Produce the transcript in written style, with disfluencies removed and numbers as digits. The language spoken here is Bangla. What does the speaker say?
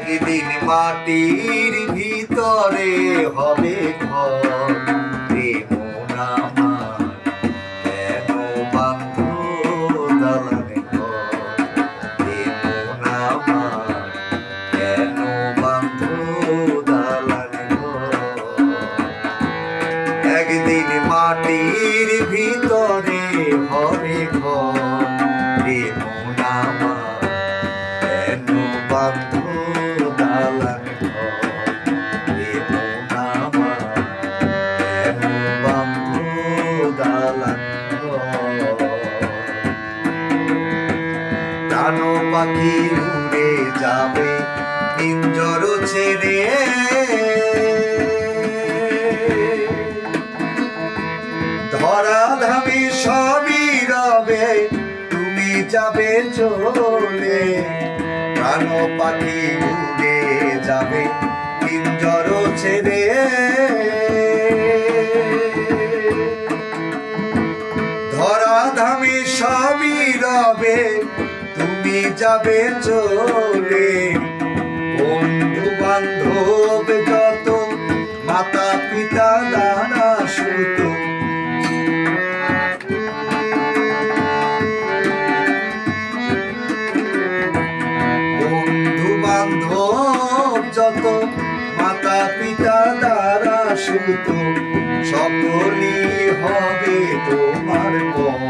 একদিন মাটির ভিতরে হবে ঘর, প্রেম আমার কেন বাঁধ দালানে ঘর, প্রেম আমার কেন বাঁধ দালানে ঘর। একদিন মাটির ভিতরে হবে ঘর, প্রেম আমার কেন বাঁধ দালানে ঘর, প্রেম আমার কেন বাঁধ দালানে ঘর। ডানো পাখি উড়ে যাবে পিঞ্জর ছেড়ে, ধরা ধামে সবই রবে তুমি যাবে চলে। প্রাণ পাখি উড়ে যাবে পিঞ্জর ছেড়ে, ধরা ধামে সবই রবে তুমি যাবে চলে। বন্ধু বান্ধব যত মাতা পিতা দাদা সুত, বন্ধু বান্ধব যত মাতা পিতা দ্বারা সুত, সকলই হবে তোমার পর।